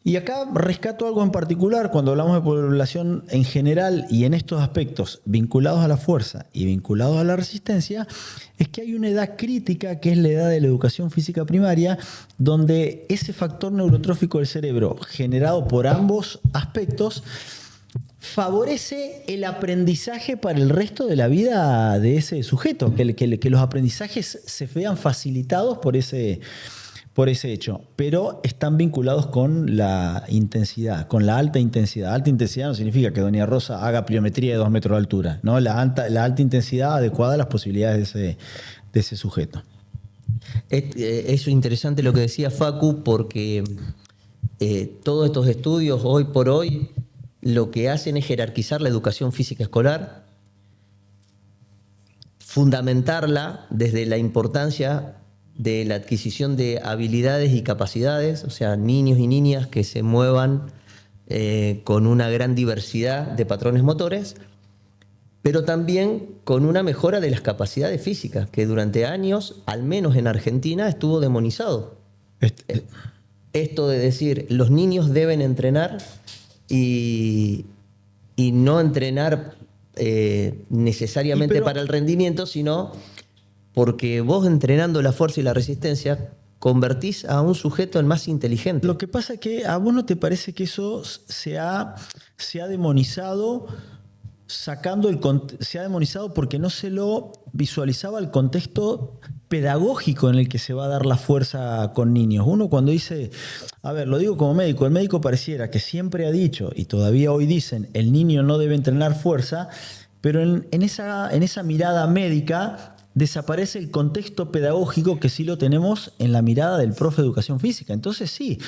Y acá rescato algo en particular cuando hablamos de población en general y en estos aspectos vinculados a la fuerza y vinculados a la resistencia, es que hay una edad crítica que es la edad de la educación física primaria, donde ese factor neurotrófico del cerebro generado por ambos aspectos favorece el aprendizaje para el resto de la vida de ese sujeto, que los aprendizajes se vean facilitados por ese hecho, pero están vinculados con la intensidad, con la alta intensidad. Alta intensidad no significa que doña Rosa haga pliometría de 2 metros de altura, ¿no? La alta intensidad adecuada a las posibilidades de ese sujeto. Es interesante lo que decía Facu, porque todos estos estudios hoy por hoy lo que hacen es jerarquizar la educación física escolar, fundamentarla desde la importancia de la adquisición de habilidades y capacidades, o sea, niños y niñas que se muevan con una gran diversidad de patrones motores, pero también con una mejora de las capacidades físicas, que durante años, al menos en Argentina, estuvo demonizado. Esto de decir, los niños deben entrenar y no entrenar necesariamente para el rendimiento, sino porque vos entrenando la fuerza y la resistencia convertís a un sujeto en más inteligente. Lo que pasa es que a vos no te parece que eso se ha demonizado se ha demonizado porque no se lo visualizaba el contexto pedagógico en el que se va a dar la fuerza con niños. Uno cuando dice, a ver, lo digo como médico, el médico pareciera que siempre ha dicho, y todavía hoy dicen, el niño no debe entrenar fuerza, pero en esa mirada médica desaparece el contexto pedagógico que sí lo tenemos en la mirada del profe de educación física. Entonces sí,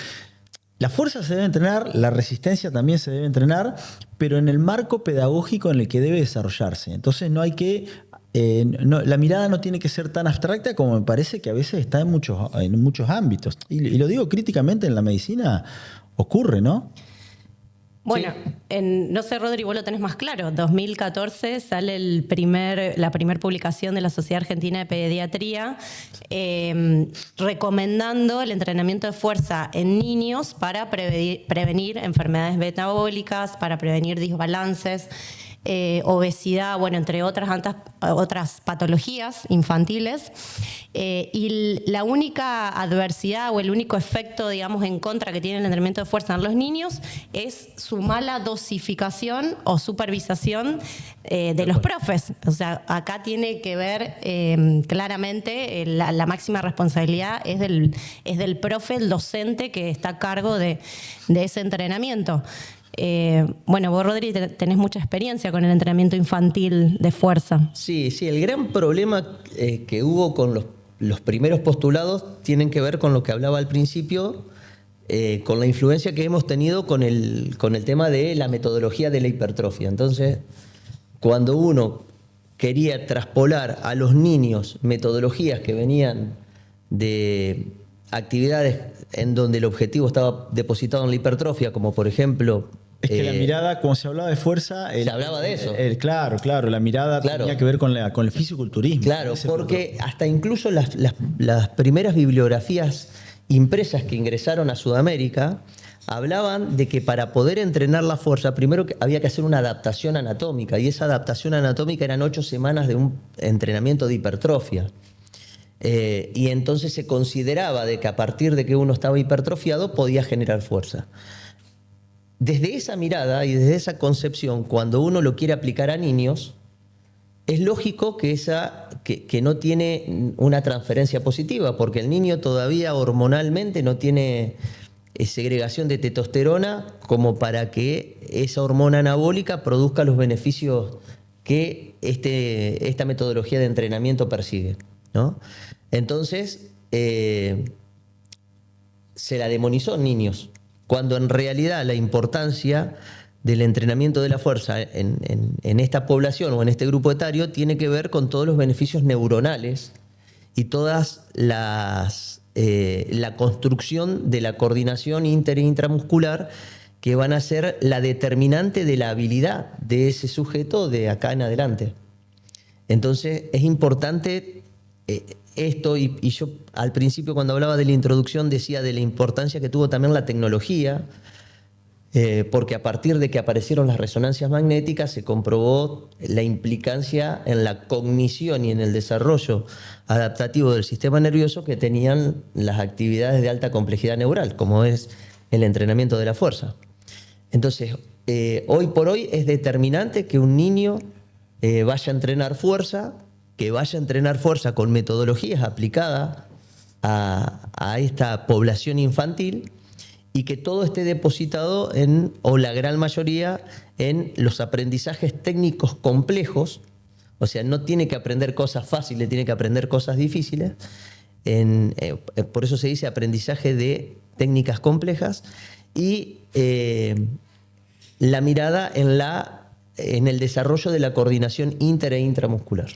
la fuerza se debe entrenar, la resistencia también se debe entrenar, pero en el marco pedagógico en el que debe desarrollarse. Entonces no hay que... la mirada no tiene que ser tan abstracta como me parece que a veces está en muchos ámbitos. Y lo digo críticamente, en la medicina ocurre, ¿no? Bueno, Sí. no sé, Rodri, vos lo tenés más claro. 2014 sale la primera publicación de la Sociedad Argentina de Pediatría recomendando el entrenamiento de fuerza en niños para prevenir enfermedades metabólicas, para prevenir desbalances, obesidad, bueno, entre otras patologías infantiles. Y la única adversidad o el único efecto, digamos, en contra que tiene el entrenamiento de fuerza en los niños es su mala dosificación o supervisación de los profes. O sea, acá tiene que ver claramente la máxima responsabilidad es del profe, el docente que está a cargo de ese entrenamiento. Bueno, vos, Rodri, tenés mucha experiencia con el entrenamiento infantil de fuerza. Sí, el gran problema que hubo con los primeros postulados tienen que ver con lo que hablaba al principio, con la influencia que hemos tenido con el tema de la metodología de la hipertrofia. Entonces, cuando uno quería traspolar a los niños metodologías que venían de actividades en donde el objetivo estaba depositado en la hipertrofia, como por ejemplo... Es que la mirada, cuando se hablaba de fuerza... se hablaba de eso. Claro, la mirada tenía que ver con el fisiculturismo. Claro, porque hasta incluso las primeras bibliografías impresas que ingresaron a Sudamérica hablaban de que para poder entrenar la fuerza, primero que había que hacer una adaptación anatómica, y esa adaptación anatómica eran 8 semanas de un entrenamiento de hipertrofia. Y entonces se consideraba de que a partir de que uno estaba hipertrofiado podía generar fuerza. Desde esa mirada y desde esa concepción, cuando uno lo quiere aplicar a niños, es lógico que no tiene una transferencia positiva, porque el niño todavía hormonalmente no tiene segregación de testosterona como para que esa hormona anabólica produzca los beneficios que esta metodología de entrenamiento persigue, ¿no? Entonces, se la demonizó en niños, cuando en realidad la importancia del entrenamiento de la fuerza en esta población o en este grupo etario tiene que ver con todos los beneficios neuronales y todas la construcción de la coordinación inter e intramuscular que van a ser la determinante de la habilidad de ese sujeto de acá en adelante. Entonces es importante esto, y yo al principio cuando hablaba de la introducción decía de la importancia que tuvo también la tecnología, porque a partir de que aparecieron las resonancias magnéticas se comprobó la implicancia en la cognición y en el desarrollo adaptativo del sistema nervioso que tenían las actividades de alta complejidad neural, como es el entrenamiento de la fuerza. Entonces, hoy por hoy es determinante que un niño vaya a entrenar fuerza, que vaya a entrenar fuerza con metodologías aplicadas a esta población infantil, y que todo esté depositado en, o la gran mayoría, en los aprendizajes técnicos complejos. O sea, no tiene que aprender cosas fáciles, tiene que aprender cosas difíciles. Por eso se dice aprendizaje de técnicas complejas. Y la mirada en el desarrollo de la coordinación inter e intramuscular.